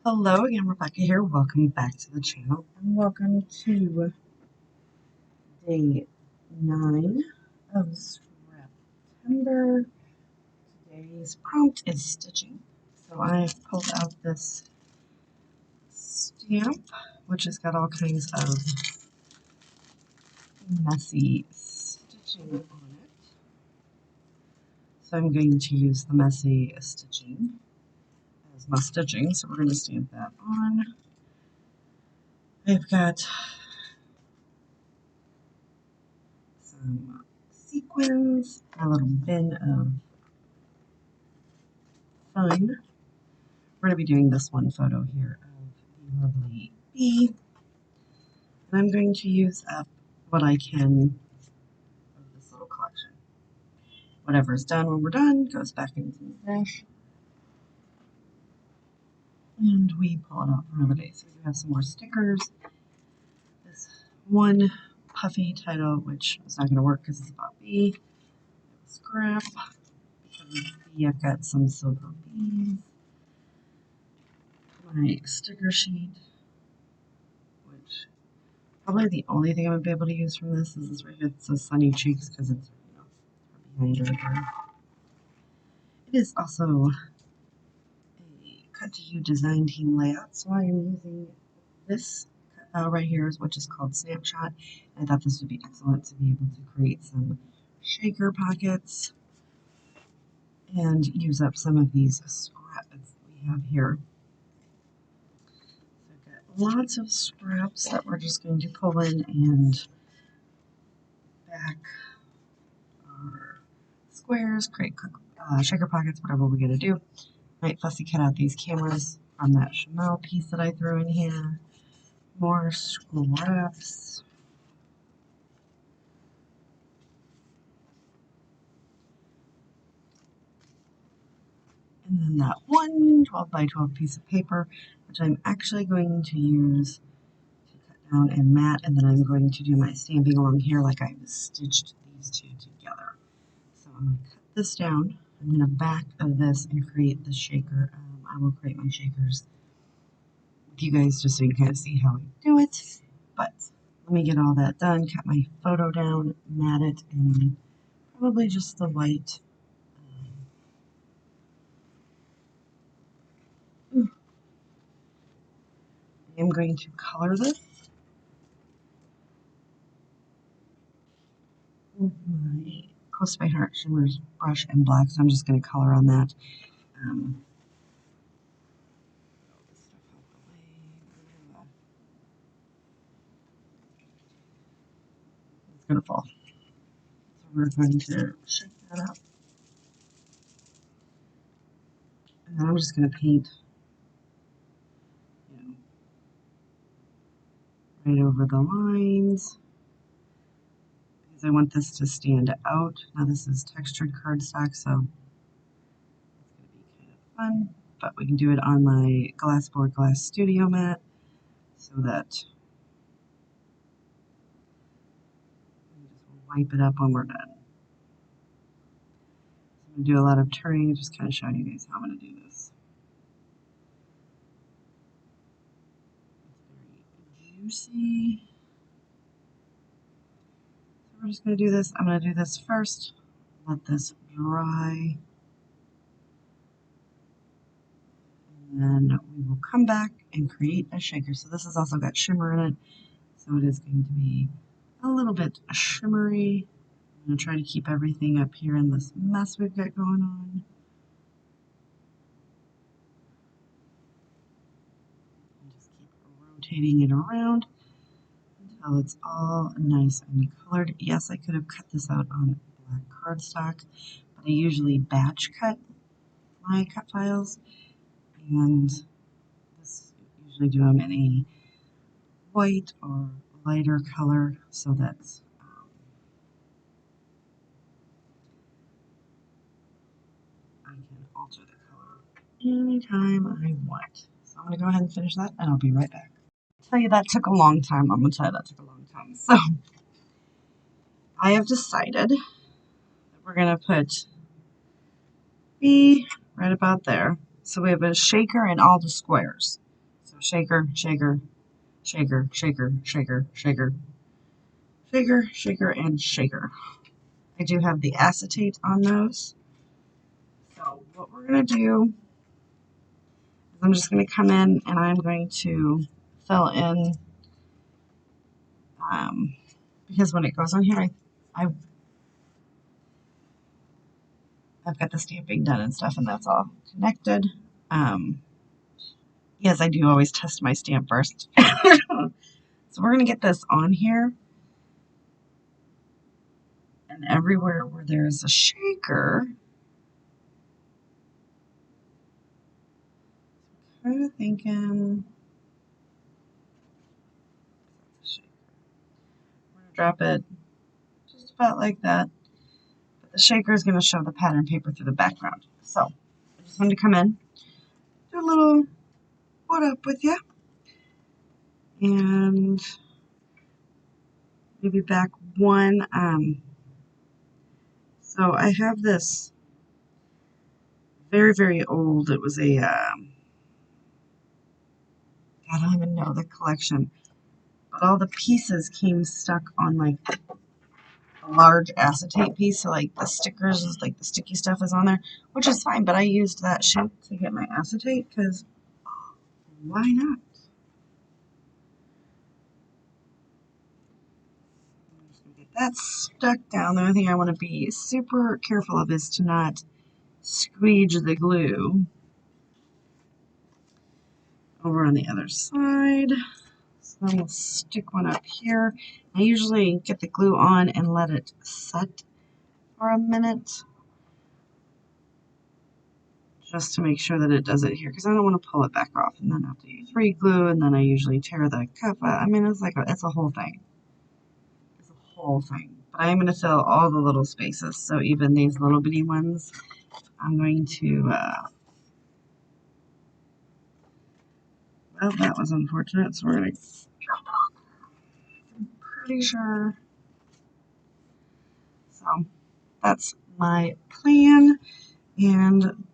Hello again, Rebecca here. Welcome back to the channel and welcome to day 9 of Scraptember. Today's prompt is stitching. So I've pulled out this stamp, which has got all kinds of messy stitching on it. So I'm going to use the messy stitching as my stitching. So we're going to stamp that on. I've got some sequins, a little bin of fun. We're going to be doing this one photo here of the lovely bee. And I'm going to use up what I can of this little collection. Whatever's done when we're done goes back into the stash. And we pull it out for another day. So we have some more stickers. This one puffy title, which is not going to work because it's about bee. Scrap. Because of bee, I've got some silver bees. My sticker sheet, which probably the only thing I would be able to use from this is this right here. It says Sunny Cheeks because it's behind her. It is also a Cut to You design team layout, so I am using this right here, which is called Snapshot. I thought this would be excellent to be able to create some shaker pockets and use up some of these scraps we have here. Lots of scraps that we're just going to pull in and back our squares, create shaker pockets, whatever we're going to do. Might fussy cut out these cameras from that Chanel piece that I threw in here. More scraps. And then that one 12 by 12 piece of paper, which I'm actually going to use down and mat, and then I'm going to do my stamping along here like I stitched these two together. So I'm going to cut this down. I'm going to back of this and create the shaker. I will create my shakers with you guys just so you can kind of see how I do it. But let me get all that done, cut my photo down, mat it, and probably just the white. I am going to color this with my Close to My Heart Shimmers brush and black, so I'm just going to color on that. It's going to fall. So we're going to shake that up. And then I'm just going to paint, right over the lines. Because I want this to stand out. Now this is textured cardstock, so it's going to be kind of fun. But we can do it on my Glassboard Glass Studio mat so that we just wipe it up when we're done. So I'm going to do a lot of turning, just kind of showing you guys how I'm going to do this. It's very juicy. So we're just going to do this. I'm going to do this first. Let this dry. And then we will come back and create a shaker. So this has also got shimmer in it. So it is going to be a little bit shimmery. I'm going to try to keep everything up here in this mess we've got going on. And just keep rotating it around until it's all nice and colored. Yes, I could have cut this out on black cardstock, but I usually batch cut my cut files. And this usually do them in a white or lighter color so that I can alter the color anytime I want. So I'm going to go ahead and finish that and I'll be right back. I'll tell you that took a long time. I'm going to tell you that took a long time. So I have decided that we're going to put B right about there. So we have a shaker in all the squares. shaker, shaker, shaker, shaker, shaker, shaker, shaker, shaker, and shaker. I do have the acetate on those. So what we're going to do is I'm just going to come in and I'm going to fill in, because when it goes on here, I've got the stamping done and stuff, and that's all connected. Yes, I do always test my stamp first. So we're going to get this on here. And everywhere where there's a shaker, kind of thinking, we're going to drop it just about like that. But the shaker is going to show the pattern paper through the background. So I just wanted to come in, do a little what up with you, and maybe back one. So I have this very, very old, it was a, I don't even know the collection, but all the pieces came stuck on like a large acetate piece, so like the stickers, like the sticky stuff is on there, which is fine, but I used that sheet to get my acetate, because why not? I'm just gonna get that stuck down. The only thing I want to be super careful of is to not squeege the glue over on the other side. So I'm going to stick one up here. I usually get the glue on and let it set for a minute, just to make sure that it does it here, because I don't want to pull it back off and then have to use re-glue, and then I usually tear the cup out. I mean, it's like it's a whole thing. It's a whole thing. But I'm going to fill all the little spaces, so even these little bitty ones, I'm going to, well, that was unfortunate, so we're going to drop it off. I'm pretty sure. So that's my plan, and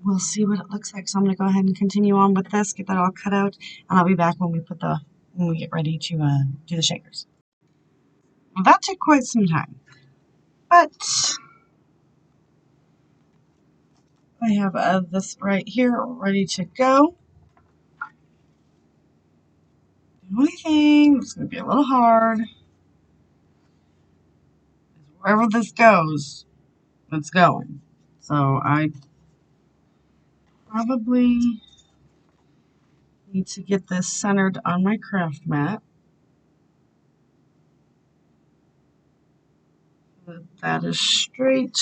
we'll see what it looks like. So I'm going to go ahead and continue on with this, get that all cut out, and I'll be back when we get ready to do the shakers. Well, that took quite some time, but I have this right here ready to go. The only thing that's going to be a little hard is wherever this goes, it's going. So I probably need to get this centered on my craft mat. That is straight.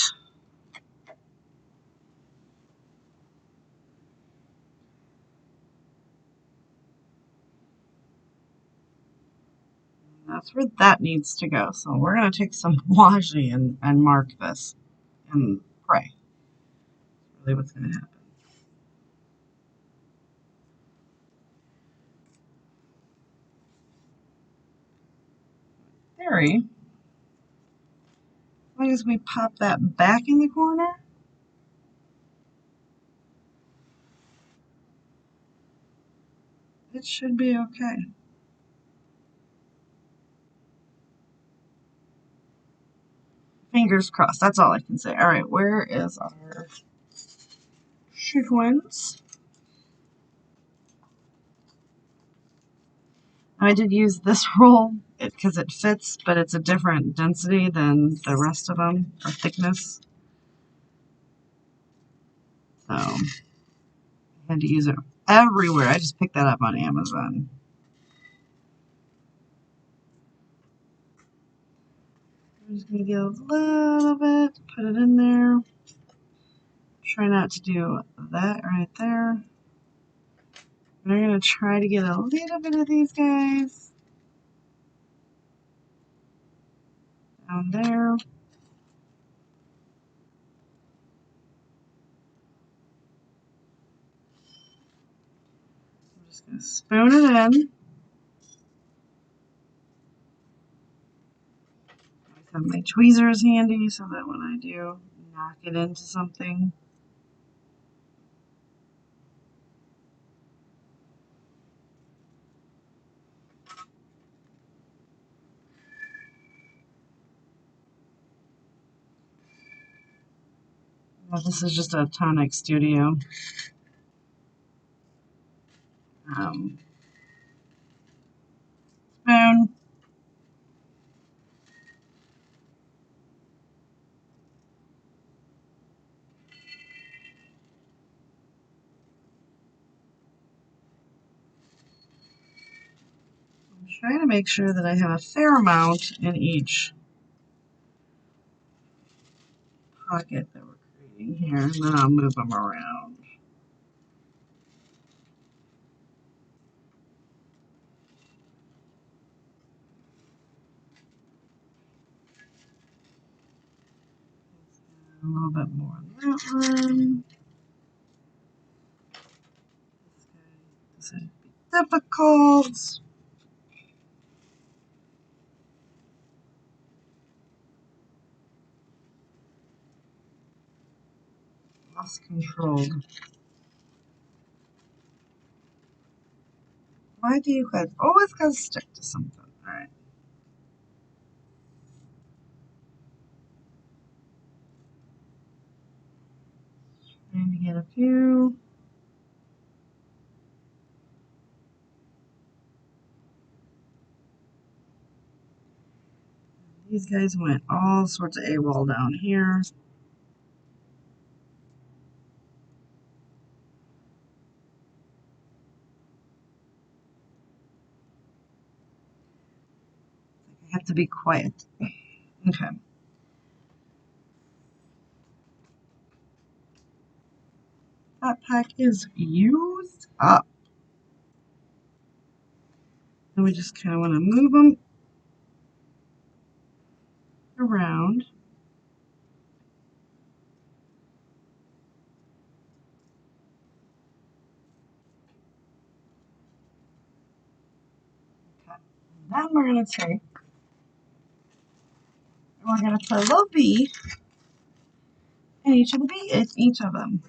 That's where that needs to go. So we're going to take some washi and mark this and pray. That's really what's going to happen. Theory, as long as we pop that back in the corner, it should be okay. Fingers crossed. That's all I can say. All right, where is our sequins? I did use this roll because it fits, but it's a different density than the rest of them, or thickness. So I had to use it everywhere. I just picked that up on Amazon. I'm just going to get a little bit, put it in there. Try not to do that right there. And I'm going to try to get a little bit of these guys down there. I'm just going to spoon it in. I have my tweezers handy so that when I do knock it into something, Well, this is just a Tonic Studio. Spoon. I'm trying to make sure that I have a fair amount in each pocket that we're creating here, and then I'll move them around. A little bit more on that one. This would be difficult. Lost control. Why do you guys always gotta stick to something? Alright. Trying to get a few. These guys went all sorts of AWOL down here. I have to be quiet. Okay. That pack is used up. And we just kind of want to move them around. Okay. Then we're going to take, and we're going to put a little bee in each of them.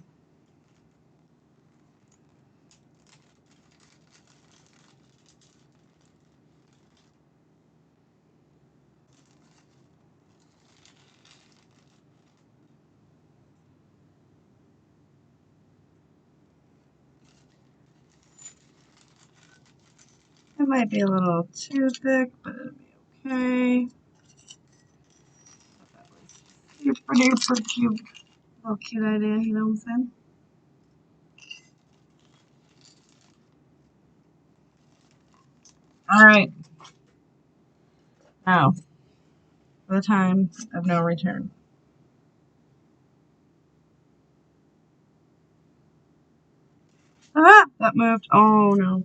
It might be a little too thick, but it'll be okay. That was super duper cute. Little cute idea, you know what I'm saying? Alright. Now, for the time of no return. Ah, that moved. Oh no.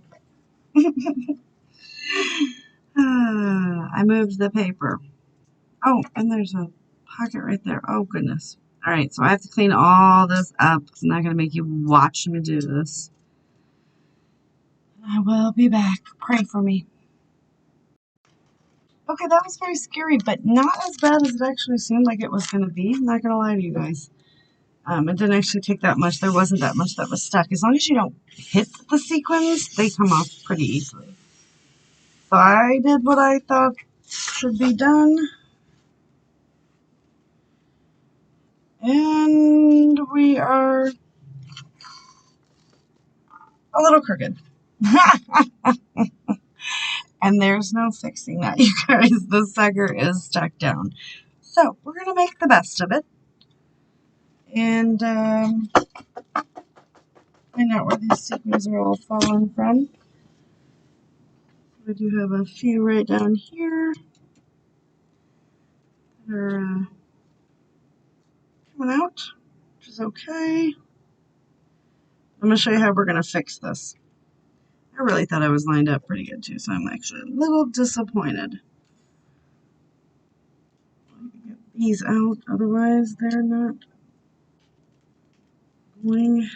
I moved the paper. Oh, and there's a pocket right there. Oh goodness. Alright, so I have to clean all this up. I'm not going to make you watch me do this. I will be back. Pray for me. Okay, that was very scary, but not as bad as it actually seemed like it was going to be. I'm not going to lie to you guys. It didn't actually take that much. There wasn't that much that was stuck. As long as you don't hit the sequins, they come off pretty easily. So I did what I thought should be done. And we are a little crooked. And there's no fixing that, you guys. The sucker is stuck down. So we're going to make the best of it. And find out where these sequins are all falling from. I do have a few right down here that are coming out, which is okay. I'm going to show you how we're going to fix this. I really thought I was lined up pretty good too, so I'm actually a little disappointed. Get these out, otherwise they're not going.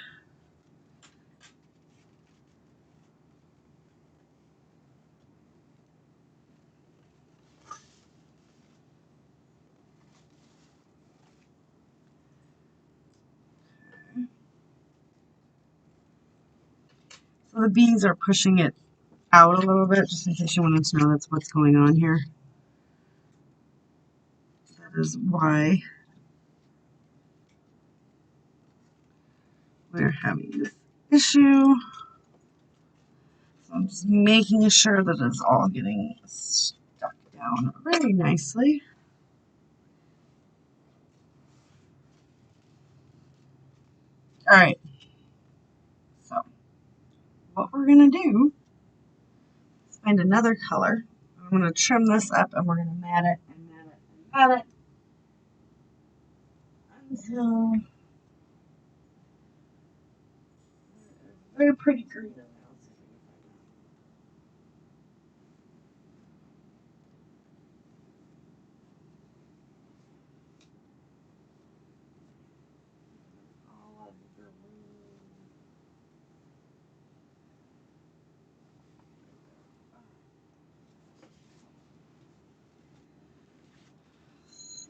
So the bees are pushing it out a little bit, just in case you wanted to know that's what's going on here. That is why. we're having this issue. So I'm just making sure that it's all getting stuck down really nicely. All right. So what we're going to do is find another color. I'm going to trim this up and we're going to mat it and mat it and mat it until it's very pretty green.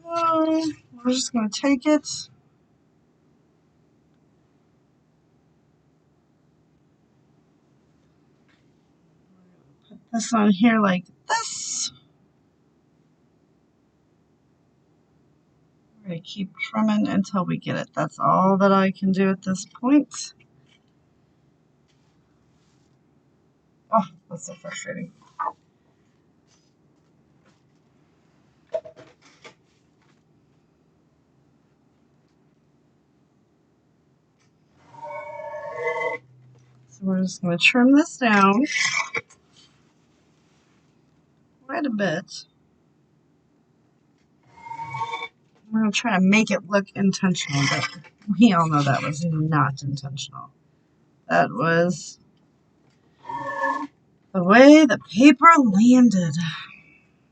So we're just going to take it. Put this on here like this. We're going to keep trimming until we get it. That's all that I can do at this point. Oh, that's so frustrating. So we're just going to trim this down quite a bit. We're going to try to make it look intentional, but we all know that was not intentional. That was the way the paper landed.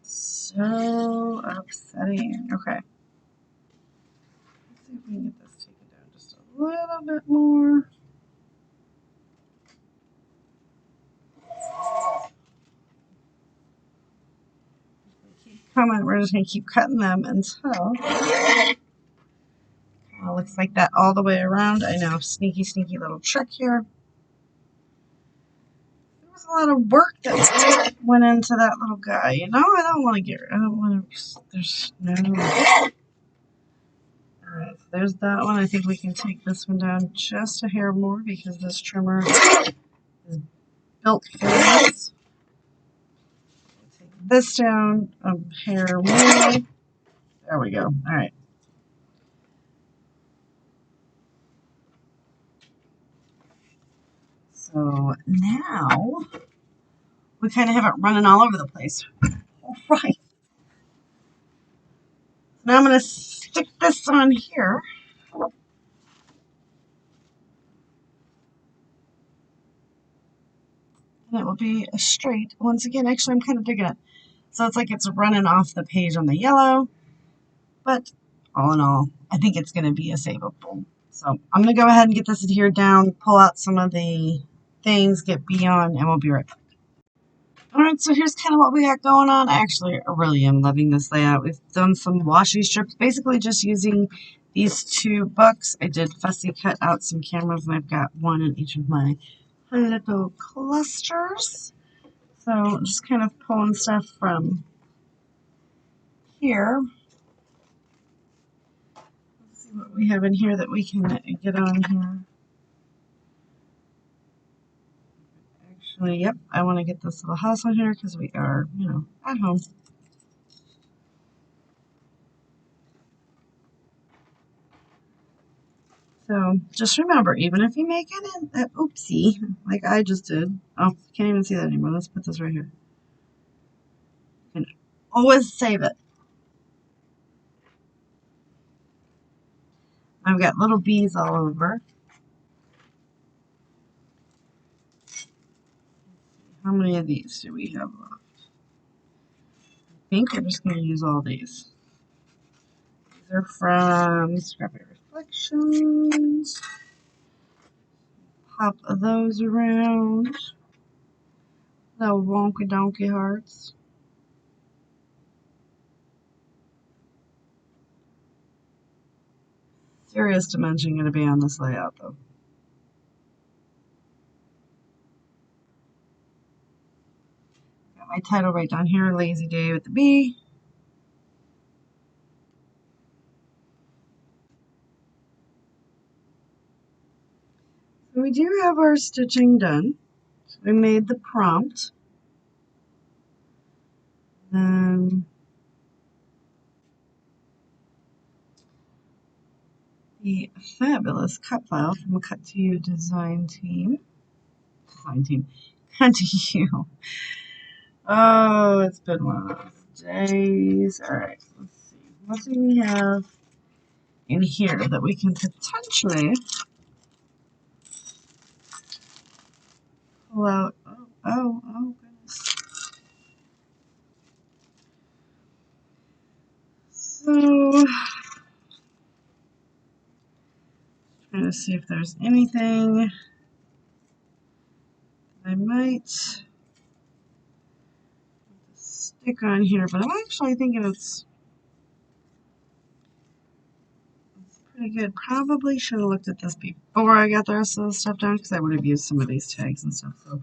So upsetting. Okay. Let's see if we can get this taken down just a little bit more. We're just going to keep cutting them until looks like that all the way around. I know, sneaky little trick here. There was a lot of work that went into that little guy. You know, I don't want to, there's no. Alright, so there's that one. I think we can take this one down just a hair more because this trimmer is built for this. Take this down a hair more. There we go. Alright. So now we kind of have it running all over the place. All right. So now I'm going to stick this on here. And it will be a straight. Once again, actually, I'm kind of digging it. So it's like it's running off the page on the yellow. But all in all, I think it's going to be a savable. So I'm going to go ahead and get this adhered down, pull out some of the things, get B on, and we'll be right back. Alright, so here's kind of what we got going on. Actually, I really am loving this layout. We've done some washi strips, basically just using these 2 books. I did fussy cut out some cameras, and I've got one in each of my little clusters. So just kind of pulling stuff from here. Let's see what we have in here that we can get on here. Actually, yep, I want to get this little house on here because we are, you know, at home. So just remember, even if you make an oopsie, like I just did. Oh, can't even see that anymore. Let's put this right here. You can always save it. I've got little bees all over. How many of these do we have left? I think we're just going to use all these. These are from Scraptember Reflections. Pop those around. Little wonky donkey hearts. Serious dimension going to be on this layout though. Got my title right down here, Lazy Day with the bee. So we do have our stitching done. So we made the prompt. Then the fabulous cut file from a Cut to You design team. Cut to You. Oh, it's been one of those days. Alright, let's see. What do we have in here that we can potentially pull out? Oh, goodness. So, trying to see if there's anything I might stick on here, but I'm actually thinking it's pretty good. Probably should have looked at this before I got the rest of the stuff done because I would have used some of these tags and stuff. So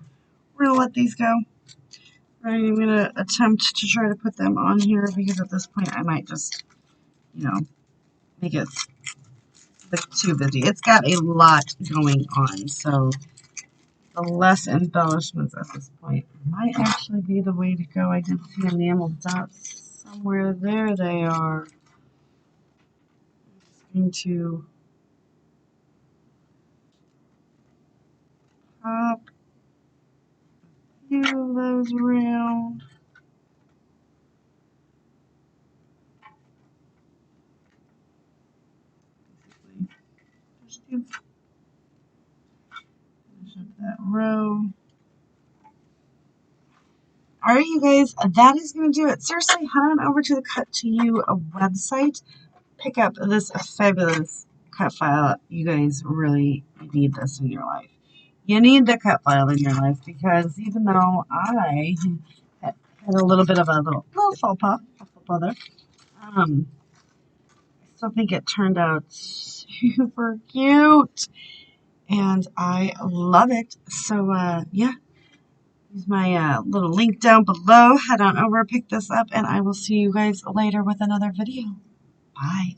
we're going to let these go. I'm going to attempt to try to put them on here because at this point I might just, you know, make it look too busy. It's got a lot going on, so the less embellishments at this point might actually be the way to go. I did see enamel dots somewhere. There they are. I'm just going to pop a few of those around. Just finish up that row. Alright, you guys, that is going to do it. Seriously, head on over to the Cut to You website. Pick up this fabulous cut file. You guys really need this in your life. You need the cut file in your life because even though I had a little bit of a little faux pas there, I still think it turned out super cute. And I love it. So, yeah. Use my little link down below. Head on over, pick this up, and I will see you guys later with another video. Bye.